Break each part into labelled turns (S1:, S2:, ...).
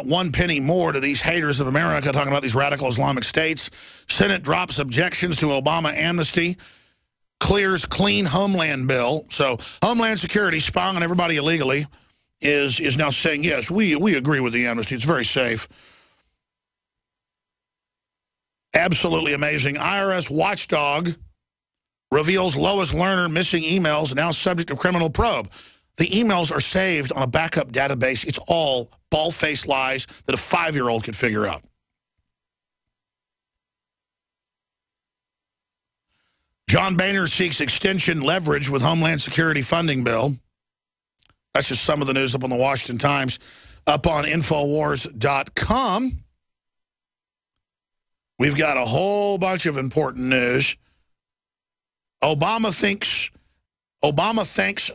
S1: not one penny more to these haters of America talking about these radical Islamic states. Senate drops objections to Obama amnesty. Clears clean homeland bill. So Homeland Security, spying on everybody illegally, is now saying, yes, we agree with the amnesty. It's very safe. Absolutely amazing. IRS watchdog reveals Lois Lerner missing emails, now subject of criminal probe. The emails are saved on a backup database. It's all bald-faced lies that a 5-year-old could figure out. John Boehner seeks extension leverage with Homeland Security funding bill. That's just some of the news up on the Washington Times, up on Infowars.com. We've got a whole bunch of important news. Obama thanks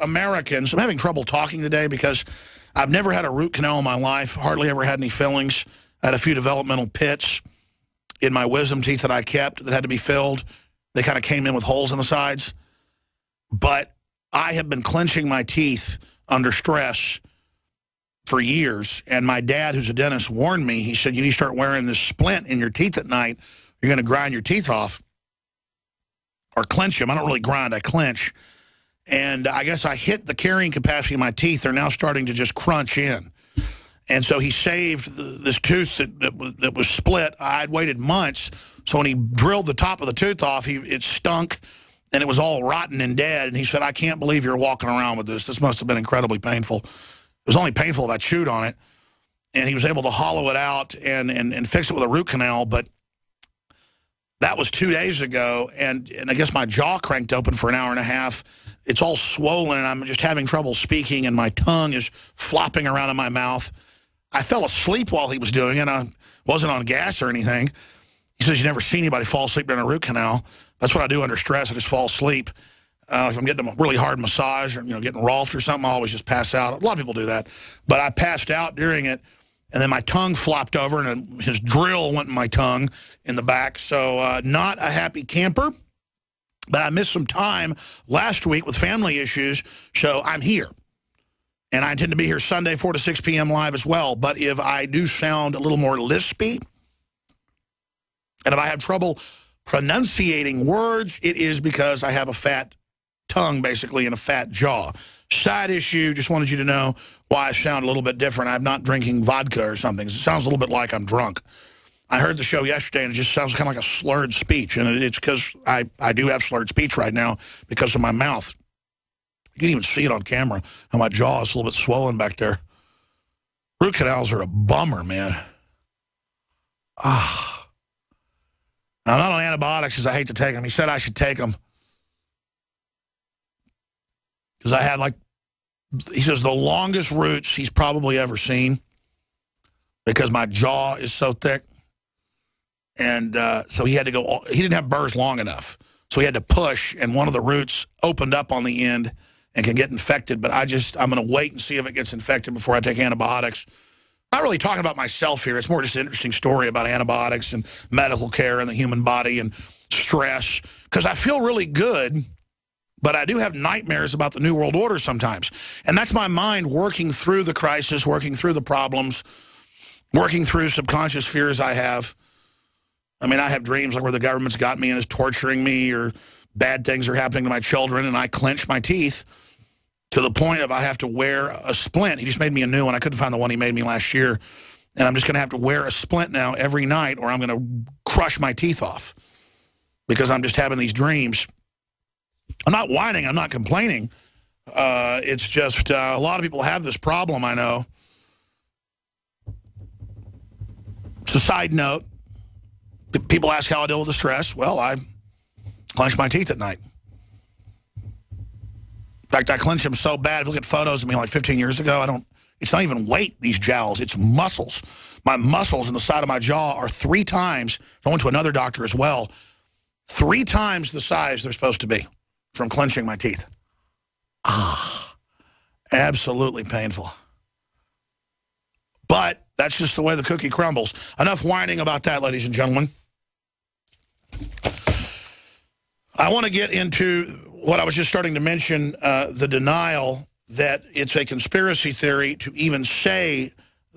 S1: Americans. I'm having trouble talking today because I've never had a root canal in my life, hardly ever had any fillings. I had a few developmental pits in my wisdom teeth that I kept that had to be filled. They kind of came in with holes in the sides. But I have been clenching my teeth under stress for years. And my dad, who's a dentist, warned me. He said, you need to start wearing this splint in your teeth at night. You're going to grind your teeth off or clench them. I don't really grind, I clench. And I guess I hit the carrying capacity of my teeth. They're now starting to just crunch in. And so he saved this tooth that was split. I'd waited months. So when he drilled the top of the tooth off, it stunk, and it was all rotten and dead. And he said, I can't believe you're walking around with this. This must have been incredibly painful. It was only painful if I chewed on it. And he was able to hollow it out and fix it with a root canal. But that was 2 days ago, and I guess my jaw cranked open for an hour and a half. It's all swollen, and I'm just having trouble speaking, and my tongue is flopping around in my mouth. I fell asleep while he was doing it. I wasn't on gas or anything. He says you never see anybody fall asleep during a root canal. That's what I do under stress. I just fall asleep. If I'm getting a really hard massage or getting rolfed or something, I always just pass out. A lot of people do that. But I passed out during it, and then my tongue flopped over, and his drill went in my tongue in the back. So not a happy camper. But I missed some time last week with family issues, so I'm here. And I intend to be here Sunday, 4 to 6 p.m. live as well. But if I do sound a little more lispy, and if I have trouble pronunciating words, it is because I have a fat tongue, basically, and a fat jaw. Side issue, just wanted you to know why I sound a little bit different. I'm not drinking vodka or something. It sounds a little bit like I'm drunk. I heard the show yesterday, and it just sounds kind of like a slurred speech. And it's because I do have slurred speech right now because of my mouth. You can even see it on camera, how my jaw is a little bit swollen back there. Root canals are a bummer, man. I'm not on antibiotics because I hate to take them. He said I should take them. Because I had, he says, the longest roots he's probably ever seen because my jaw is so thick. And so he had to go, he didn't have burrs long enough. So he had to push, and one of the roots opened up on the end and can get infected. But I'm going to wait and see if it gets infected before I take antibiotics. Not really talking about myself here. It's more just an interesting story about antibiotics and medical care and the human body and stress. Because I feel really good, but I do have nightmares about the New World Order sometimes. And that's my mind working through the crisis, working through the problems, working through subconscious fears I have. I mean, I have dreams like where the government's got me and is torturing me, or bad things are happening to my children, and I clench my teeth to the point of I have to wear a splint. He just made me a new one. I couldn't find the one he made me last year. And I'm just going to have to wear a splint now every night, or I'm going to crush my teeth off because I'm just having these dreams. I'm not whining. I'm not complaining. It's just a lot of people have this problem, I know. It's a side note. People ask how I deal with the stress. Well, I clench my teeth at night. In fact, I clench them so bad. If you look at photos of me like 15 years ago, it's not even weight, these jowls. It's muscles. My muscles in the side of my jaw are 3 times, I went to another doctor as well, 3 times the size they're supposed to be from clenching my teeth. Absolutely painful. But that's just the way the cookie crumbles. Enough whining about that, ladies and gentlemen. I want to get into what I was just starting to mention, the denial that it's a conspiracy theory to even say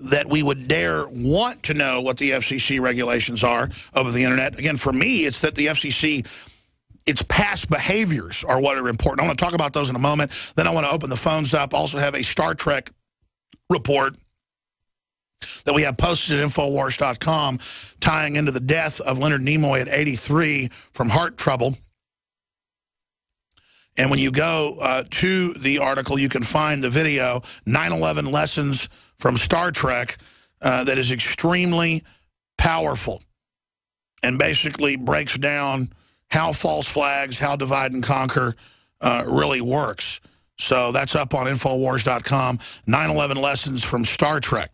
S1: that we would dare want to know what the FCC regulations are over the internet. Again, for me, it's that the FCC, its past behaviors are what are important. I want to talk about those in a moment. Then I want to open the phones up. Also have a Star Trek report that we have posted at Infowars.com tying into the death of Leonard Nimoy at 83 from heart trouble. And when you go to the article, you can find the video, 9/11 Lessons from Star Trek, that is extremely powerful and basically breaks down how false flags, how divide and conquer really works. So that's up on Infowars.com, 9/11 Lessons from Star Trek.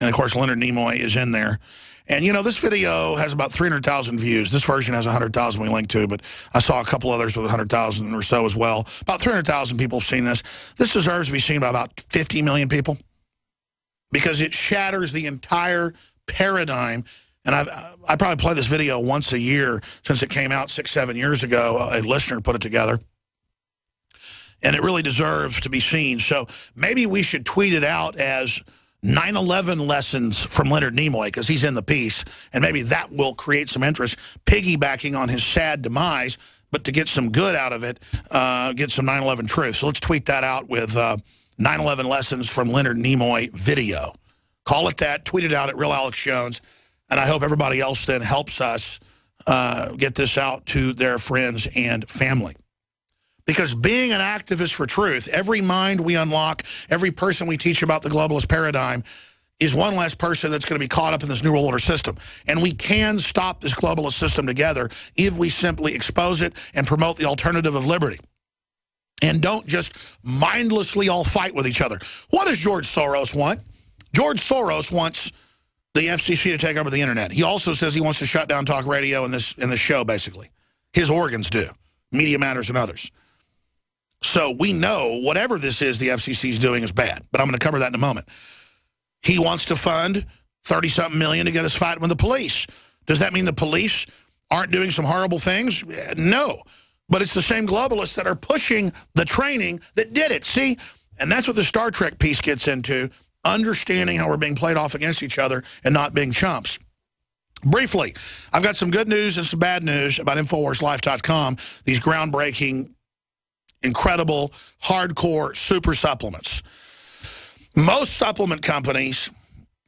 S1: And, of course, Leonard Nimoy is in there. And, you know, this video has about 300,000 views. This version has 100,000 we linked to, but I saw a couple others with 100,000 or so as well. About 300,000 people have seen this. This deserves to be seen by about 50 million people because it shatters the entire paradigm. And I probably play this video once a year since it came out 6, 7 years ago. A listener put it together. And it really deserves to be seen. So maybe we should tweet it out as 9/11 Lessons from Leonard Nimoy, because he's in the piece, and maybe that will create some interest, piggybacking on his sad demise, but to get some good out of it, get some 9/11 truth. So let's tweet that out with 9/11 Lessons from Leonard Nimoy video. Call it that, tweet it out at Real Alex Jones, and I hope everybody else then helps us get this out to their friends and family. Because being an activist for truth, every mind we unlock, every person we teach about the globalist paradigm is one less person that's going to be caught up in this New World Order system. And we can stop this globalist system together if we simply expose it and promote the alternative of liberty. And don't just mindlessly all fight with each other. What does George Soros want? George Soros wants the FCC to take over the internet. He also says he wants to shut down talk radio in this show, basically. His organs do. Media Matters and others. So we know whatever this is the FCC is doing is bad. But I'm going to cover that in a moment. He wants to fund 30-something million to get us fighting with the police. Does that mean the police aren't doing some horrible things? No. But it's the same globalists that are pushing the training that did it. See? And that's what the Star Trek piece gets into, understanding how we're being played off against each other and not being chumps. Briefly, I've got some good news and some bad news about InfoWarsLife.com, these groundbreaking, incredible, hardcore super supplements. Most supplement companies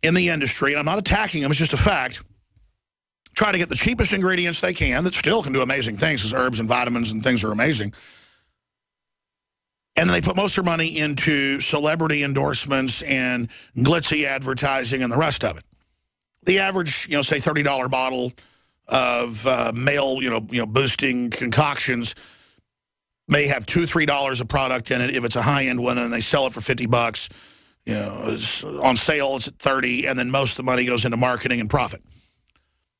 S1: in the industry, and I'm not attacking them, it's just a fact, try to get the cheapest ingredients they can that still can do amazing things, because herbs and vitamins and things are amazing. And then they put most of their money into celebrity endorsements and glitzy advertising and the rest of it. The average, you know, say $30 bottle of male, boosting concoctions may have $2, $3 of product in it if it's a high-end one, and they sell it for $50. You know, it's on sale, it's at $30, and then most of the money goes into marketing and profit.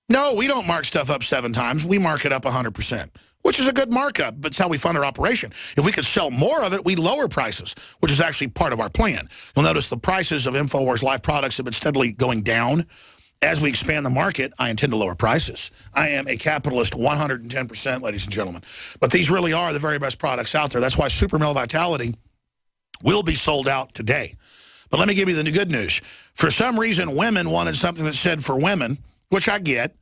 S1: No, we don't mark stuff up 7 times. We mark it up 100%, which is a good markup, but it's how we fund our operation. If we could sell more of it, we'd lower prices, which is actually part of our plan. You'll notice the prices of InfoWars Life products have been steadily going down. As we expand the market, I intend to lower prices. I am a capitalist 110%, ladies and gentlemen. But these really are the very best products out there. That's why Super Male Vitality will be sold out today. But let me give you the good news. For some reason, women wanted something that said for women, which I get.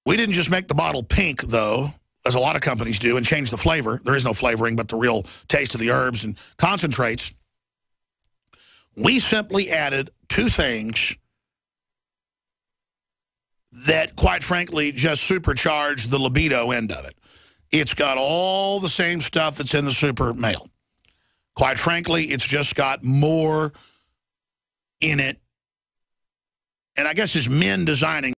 S1: We didn't just make the bottle pink, though, as a lot of companies do, and change the flavor. There is no flavoring, but the real taste of the herbs and concentrates. We simply added 2 things that, quite frankly, just supercharged the libido end of it. It's got all the same stuff that's in the super male. Quite frankly, it's just got more in it. And I guess it's men designing